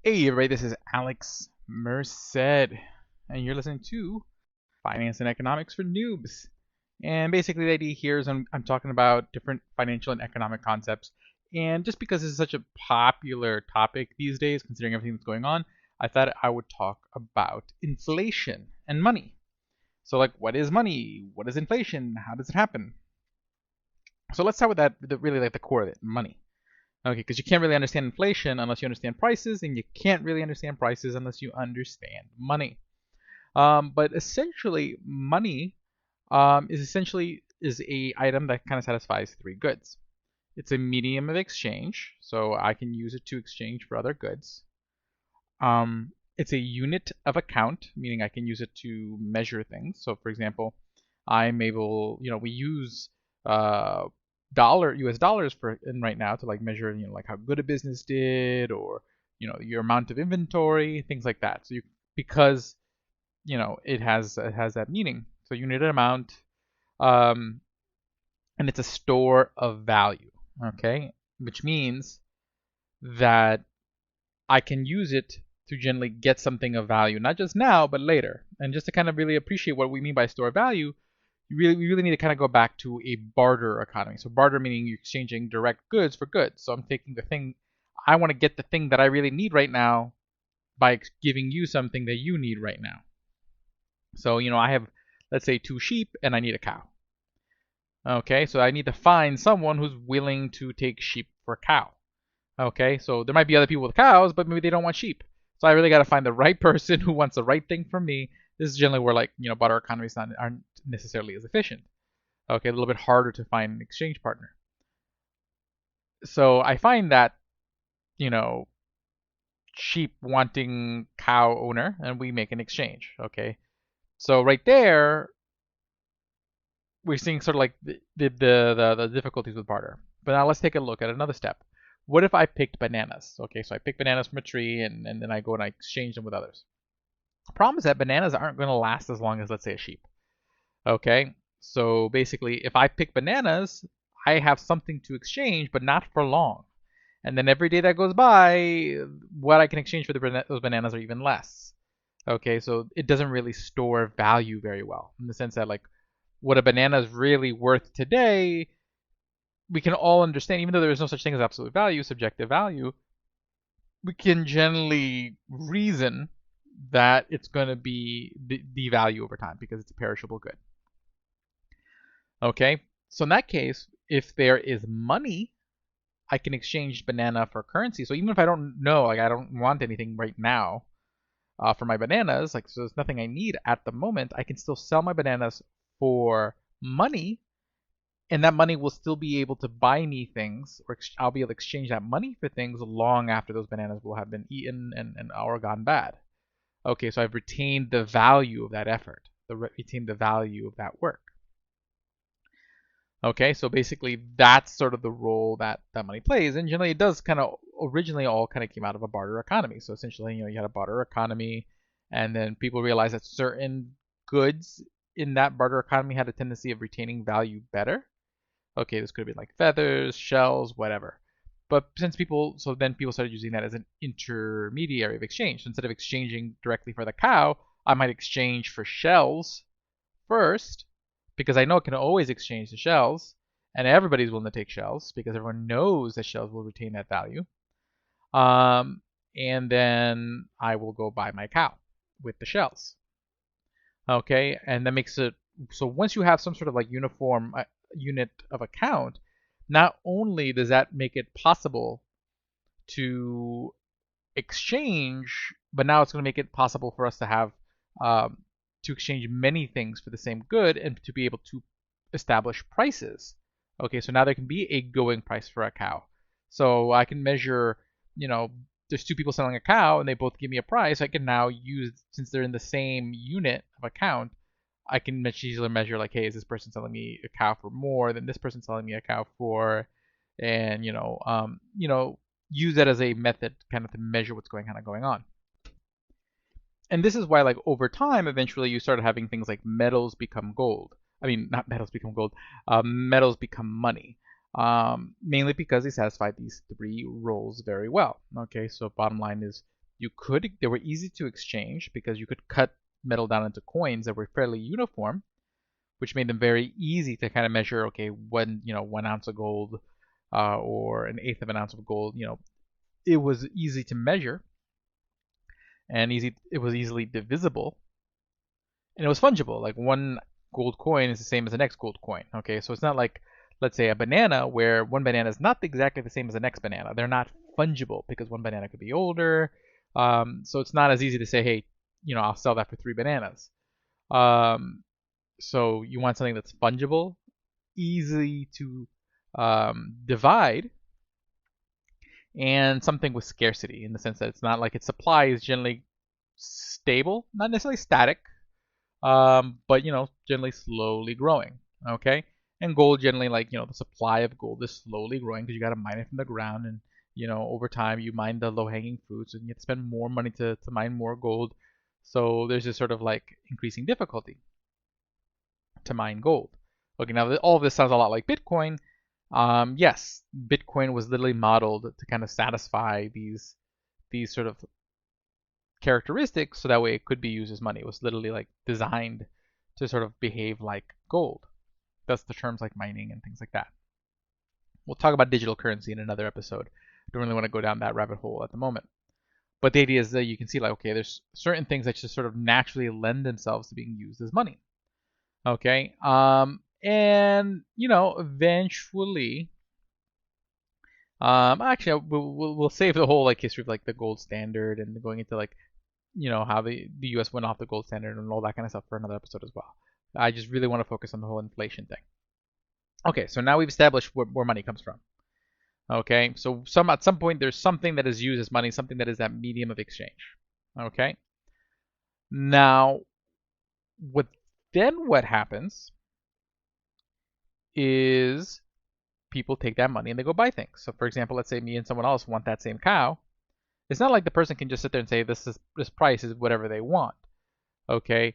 Hey everybody, this is Alex Merced, and you're listening to Finance and Economics for Noobs. And basically, the idea here is I'm talking about different financial and economic concepts. And just because this is such a popular topic these days, considering everything that's going on, I thought I would talk about inflation and money. So, like, what is money? What is inflation? How does it happen? So let's start with that, really like the core of it, money. Okay, because you can't really understand inflation unless you understand prices, and you can't really understand prices unless you understand money. But essentially, money is a item that kind of satisfies three goods. It's a medium of exchange, so I can use it to exchange for other goods. It's a unit of account, meaning I can use it to measure things. So, for example, I'm able, we use uh, US dollars for in right now to like measure, like how good a business did, or your amount of inventory, things like that. So because it has that meaning. So unit amount, um, and it's a store of value. Okay, which means that I can use it to generally get something of value, not just now, but later. And just to kind of really appreciate what we mean by store of value, we really need to kind of go back to a barter economy. So barter meaning you're exchanging direct goods for goods. So I'm taking the thing, I want to get the thing that I really need right now by giving you something that you need right now. So, I have, let's say, two sheep and I need a cow. Okay, so I need to find someone who's willing to take sheep for cow. Okay, so there might be other people with cows, but maybe they don't want sheep. So I really got to find the right person who wants the right thing from me. This is generally where, like, barter economies aren't necessarily as efficient. Okay, a little bit harder to find an exchange partner. So I find that, you know, sheep wanting cow owner, and we make an exchange. Okay, so right there, we're seeing sort of like the difficulties with barter. But now let's take a look at another step. What if I picked bananas? Okay, so I pick bananas from a tree, and then I go and I exchange them with others. The problem is that bananas aren't going to last as long as, let's say, a sheep. Okay, so basically, if I pick bananas, I have something to exchange, but not for long. And then every day that goes by, what I can exchange for those bananas are even less. Okay, so it doesn't really store value very well in the sense that, like, what a banana is really worth today, we can all understand, even though there is no such thing as absolute value, subjective value, we can generally reason that it's going to be the value over time because it's a perishable good. Okay, so in that case, if there is money, I can exchange banana for currency. So even if I don't know, like I don't want anything right now for my bananas, like so there's nothing I need at the moment, I can still sell my bananas for money, and that money will still be able to buy me things, or I'll be able to exchange that money for things long after those bananas will have been eaten and or gone bad. Okay, so I've retained the value of that effort, retained the value of that work. Okay, so basically that's sort of the role that money plays, and generally it does kind of originally all kind of came out of a barter economy. So essentially, you had a barter economy, and then people realized that certain goods in that barter economy had a tendency of retaining value better. Okay, this could have been like feathers, shells, whatever. But so then people started using that as an intermediary of exchange. So instead of exchanging directly for the cow, I might exchange for shells first, because I know it can always exchange the shells, and everybody's willing to take shells because everyone knows that shells will retain that value. And then I will go buy my cow with the shells. Okay, and that makes it so once you have some sort of like uniform unit of account, not only does that make it possible to exchange, but now it's going to make it possible for us to have um, to exchange many things for the same good and to be able to establish prices. Okay, so now there can be a going price for a cow. So I can measure, there's two people selling a cow and they both give me a price. I can now use, since they're in the same unit of account, I can much easily measure like, hey, is this person selling me a cow for more than this person selling me a cow for, and use that as a method kind of to measure what's going on. And this is why, like, over time, eventually you started having things like metals become gold. I mean, not metals become gold, metals become money. Mainly because they satisfy these three roles very well. Okay, so bottom line is They were easy to exchange because you could cut metal down into coins that were fairly uniform, which made them very easy to kind of measure. Okay, 1 ounce of gold or an eighth of an ounce of gold. It was easy to measure and it was easily divisible, and it was fungible. Like one gold coin is the same as the next gold coin. Okay, so it's not like, let's say, a banana where one banana is not exactly the same as the next banana. They're not fungible because one banana could be older. So it's not as easy to say, hey, I'll sell that for 3 bananas. So you want something that's fungible, easy to divide, and something with scarcity in the sense that it's not like its supply is generally stable, not necessarily static, but generally slowly growing. Okay, and gold generally, like the supply of gold is slowly growing because you got to mine it from the ground, and over time you mine the low-hanging fruits, and you have to spend more money to mine more gold. So there's this sort of like increasing difficulty to mine gold. Okay, now all of this sounds a lot like Bitcoin. Yes, Bitcoin was literally modeled to kind of satisfy these sort of characteristics, so that way it could be used as money. It was literally like designed to sort of behave like gold. Thus the terms like mining and things like that. We'll talk about digital currency in another episode. Don't really want to go down that rabbit hole at the moment. But the idea is that you can see, like, okay, there's certain things that just sort of naturally lend themselves to being used as money. Okay, and eventually, actually, we'll save the whole like history of like the gold standard and going into like how the U.S. went off the gold standard and all that kind of stuff for another episode as well. I just really want to focus on the whole inflation thing. Okay, so now we've established where money comes from. Okay, so at some point there's something that is used as money, something that is that medium of exchange. Okay, now what happens is people take that money and they go buy things. So for example, let's say me and someone else want that same cow. It's not like the person can just sit there and say this price is whatever they want. Okay,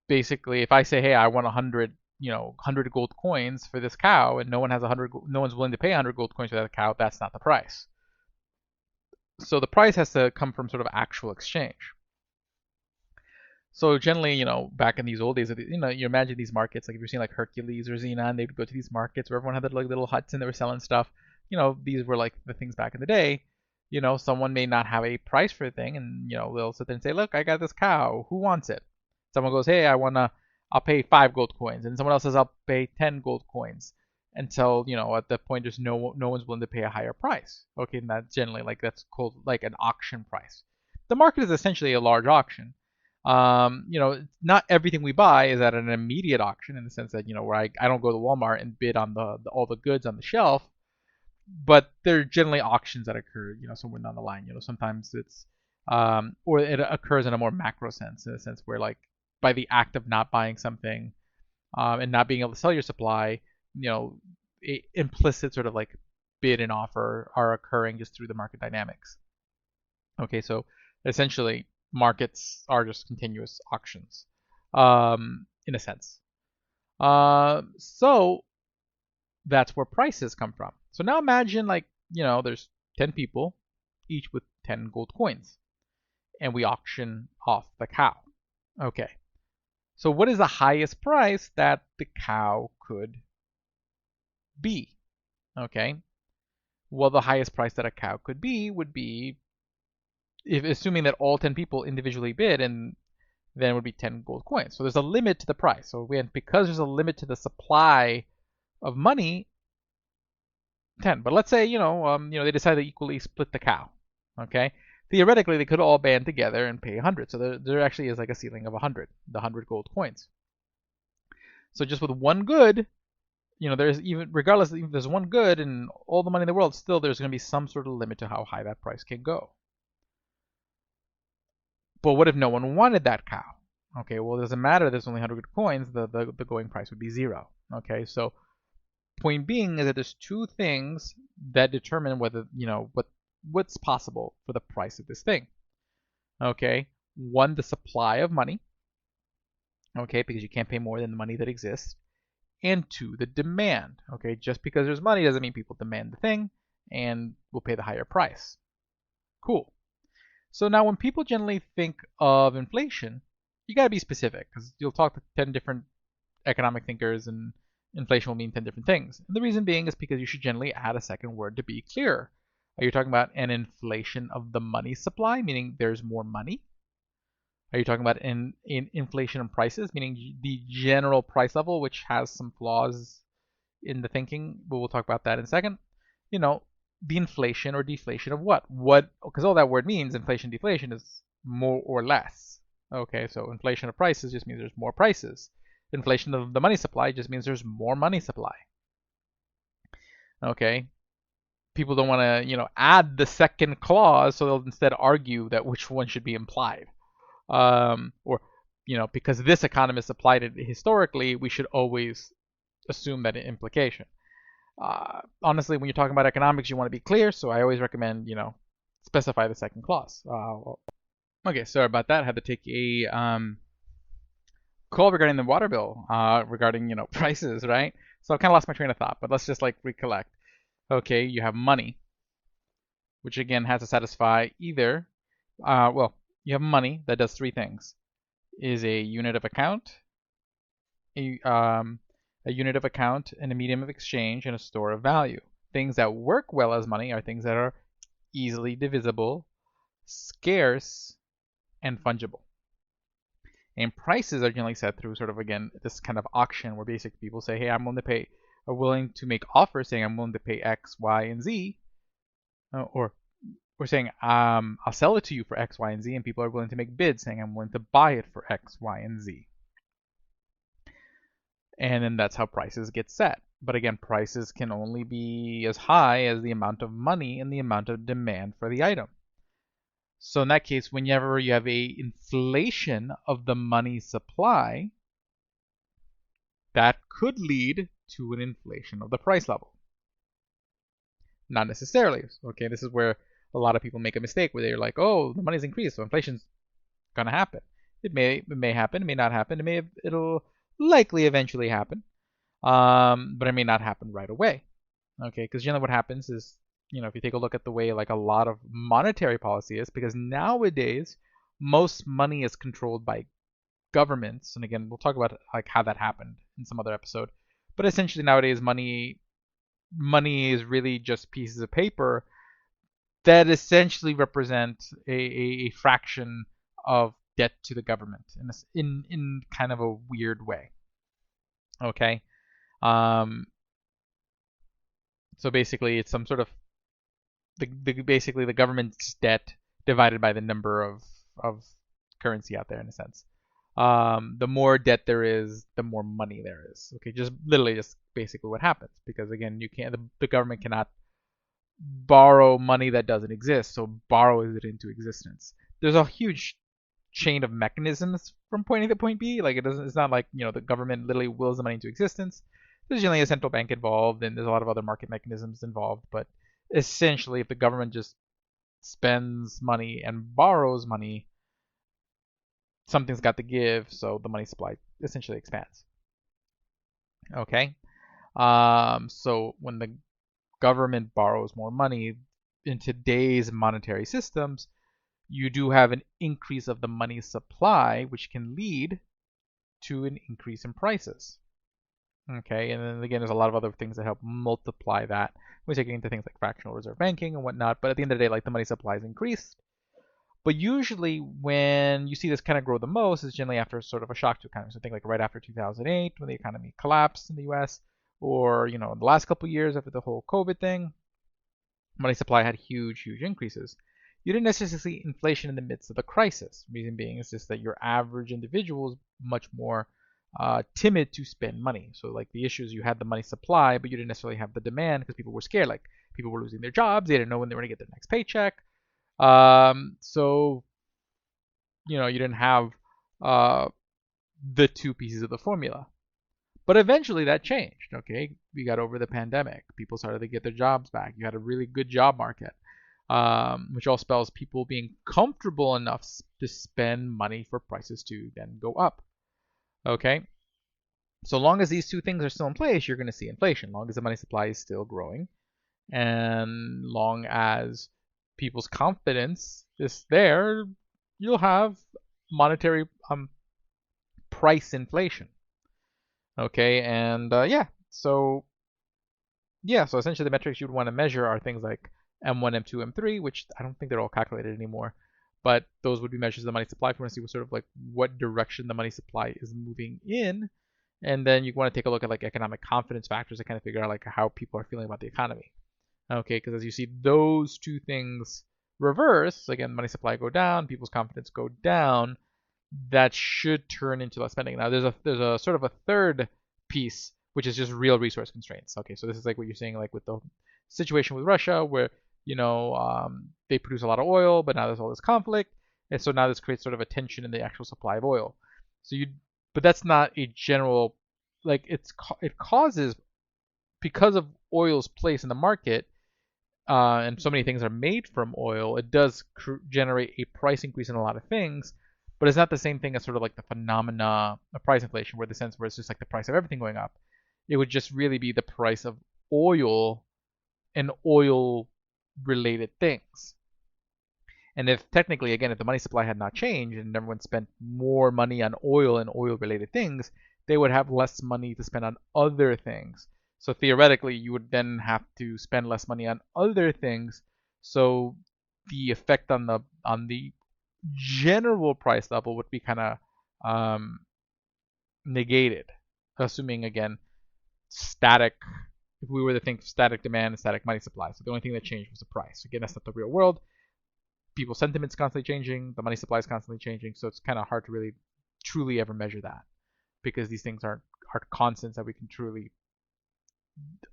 basically, if I say, hey, I want 100 gold coins for this cow, and no one's willing to pay 100 gold coins for that cow, that's not the price. So the price has to come from sort of actual exchange. So generally, back in these old days, you imagine these markets, like if you're seeing like Hercules or Xenon, they'd go to these markets where everyone had their like little huts and they were selling stuff. These were like the things back in the day. Someone may not have a price for a thing, and they'll sit there and say, look, I got this cow, who wants it? Someone goes, hey, I'll pay 5 gold coins, and someone else says, I'll pay 10 gold coins, until at that point there's no one's willing to pay a higher price. Okay, and that's generally that's called like an auction price. The market is essentially a large auction. Not everything we buy is at an immediate auction, in the sense that where I don't go to Walmart and bid on all the goods on the shelf, but they're generally auctions that occur somewhere down the line. Sometimes it's or it occurs in a more macro sense, in a sense where like by the act of not buying something and not being able to sell your supply, implicit sort of like bid and offer are occurring just through the market dynamics. Okay, so essentially markets are just continuous auctions, in a sense. So that's where prices come from. So now imagine like, there's 10 people, each with 10 gold coins, and we auction off the cow. Okay. So what is the highest price that the cow could be? Okay. Well, the highest price that a cow could be would be, if assuming that all 10 people individually bid, and then it would be 10 gold coins. So there's a limit to the price. So because there's a limit to the supply of money, 10. But let's say they decide to equally split the cow. Okay. Theoretically, they could all band together and pay 100. So there actually is like a ceiling of 100, the 100 gold coins. So just with one good, there's even, regardless, if there's one good and all the money in the world, still there's going to be some sort of limit to how high that price can go. But what if no one wanted that cow? Okay, well, it doesn't matter. There's only 100 coins. The going price would be 0. Okay, so point being is that there's two things that determine whether what's possible for the price of this thing. Okay, one, the supply of money. Okay, because you can't pay more than the money that exists. And 2, the demand. Okay, just because there's money doesn't mean people demand the thing and will pay the higher price. Cool. So now when people generally think of inflation, you got to be specific because you'll talk to 10 different economic thinkers and inflation will mean 10 different things. And the reason being is because you should generally add a second word to be clear. Are you talking about an inflation of the money supply, meaning there's more money? Are you talking about in inflation of prices, meaning the general price level, which has some flaws in the thinking, but we'll talk about that in a second. You know, the inflation or deflation of what? Because all that word means, inflation, deflation, is more or less. Okay, so inflation of prices just means there's more prices. Inflation of the money supply just means there's more money supply. Okay, people don't want to, add the second clause, so they'll instead argue that which one should be implied. Or, because this economist applied it historically, we should always assume that implication. Honestly, when you're talking about economics, you want to be clear, so I always recommend, specify the second clause. Okay, sorry about that. I had to take a call regarding the water bill, regarding, prices, right? So I kind of lost my train of thought, but let's just recollect. Okay, you have money, which again has to satisfy either, you have money that does three things: is a unit of account, a unit of account, and a medium of exchange, and a store of value. Things that work well as money are things that are easily divisible, scarce, and fungible. And prices are generally set through sort of, again, this kind of auction where basically people say, hey, are willing to make offers saying I'm willing to pay X, Y, and Z, or saying I'll sell it to you for X, Y, and Z, and people are willing to make bids saying I'm willing to buy it for X, Y, and Z. And then that's how prices get set. But again, prices can only be as high as the amount of money and the amount of demand for the item. So in that case, whenever you have a inflation of the money supply, that could lead to an inflation of the price level. Not necessarily. Okay, this is where a lot of people make a mistake where they're like, oh, the money's increased, so inflation's gonna happen. It may happen, it may not happen, it'll likely eventually happen, but it may not happen right away. Okay, because generally what happens is, if you take a look at the way a lot of monetary policy is, because nowadays most money is controlled by governments, and again we'll talk about how that happened in some other episode. But essentially nowadays money is really just pieces of paper that essentially represent a fraction of debt to the government in kind of a weird way. Okay, so basically it's some sort of basically the government's debt divided by the number of currency out there, in a sense. The more debt there is, the more money there is. Okay, just basically what happens, because again, the government cannot borrow money that doesn't exist, so borrow it into existence. There's a huge chain of mechanisms from point A to point B. It's not like the government literally wills the money into existence. There's generally a central bank involved, and there's a lot of other market mechanisms involved. But essentially, if the government just spends money and borrows money, something's got to give, so the money supply essentially expands. Okay, so when the government borrows more money in today's monetary systems, you do have an increase of the money supply, which can lead to an increase in prices. Okay, and then again, there's a lot of other things that help multiply that. We're taking into things like fractional reserve banking and whatnot, but at the end of the day, the money supply is increased. But usually when you see this kind of grow the most is generally after sort of a shock to economy. So think right after 2008 when the economy collapsed in the US, or in the last couple of years after the whole COVID thing, money supply had huge increases. You didn't necessarily see inflation in the midst of the crisis. Reason being is just that your average individual is much more timid to spend money. So the issues, you had the money supply, but you didn't necessarily have the demand because people were scared. People were losing their jobs, they didn't know when they were going to get their next paycheck. So you didn't have the two pieces of the formula. But eventually that changed. Okay, we got over the pandemic. People started to get their jobs back. You had a really good job market, which all spells people being comfortable enough to spend money for prices to then go up. Okay, so long as these two things are still in place, you're going to see inflation. Long as the money supply is still growing, and long as people's confidence this there, you'll have monetary price inflation. Okay, and so essentially the metrics you'd want to measure are things like M1, M2, M3, which I don't think they're all calculated anymore, but those would be measures of the money supply. If you want to see sort of like what direction the money supply is moving in, and then you want to take a look at like economic confidence factors to kind of figure out like how people are feeling about the economy. Okay, because as you see those two things reverse, again, money supply go down, people's confidence go down, that should turn into less spending. Now there's a sort of a third piece, which is just real resource constraints. Okay, so this is like what you're saying, like with the situation with Russia, where they produce a lot of oil, but now there's all this conflict, and so now this creates sort of a tension in the actual supply of oil. But that's not a general, like it causes, because of oil's place in the market, and so many things are made from oil, it does generate a price increase in a lot of things, but it's not the same thing as sort of like the phenomena of price inflation, where it's just like the price of everything going up. It would just really be the price of oil and oil related things. And if technically, again, if the money supply had not changed and everyone spent more money on oil and oil related things, they would have less money to spend on other things. So theoretically, you would then have to spend less money on other things. So the effect on the general price level would be kind of negated, assuming again static. If we were to think static demand and static money supply, so the only thing that changed was the price. Again, that's not the real world. People's sentiment's constantly changing, the money supply is constantly changing, so it's kind of hard to really truly ever measure that, because these things aren't constants that we can truly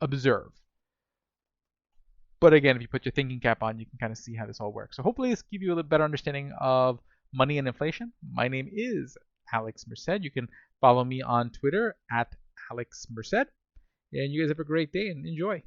observe. But again, if you put your thinking cap on, you can kind of see how this all works. So hopefully this gives you a little better understanding of money and inflation. My name is Alex Merced. You can follow me on Twitter at Alex Merced. And you guys have a great day and enjoy.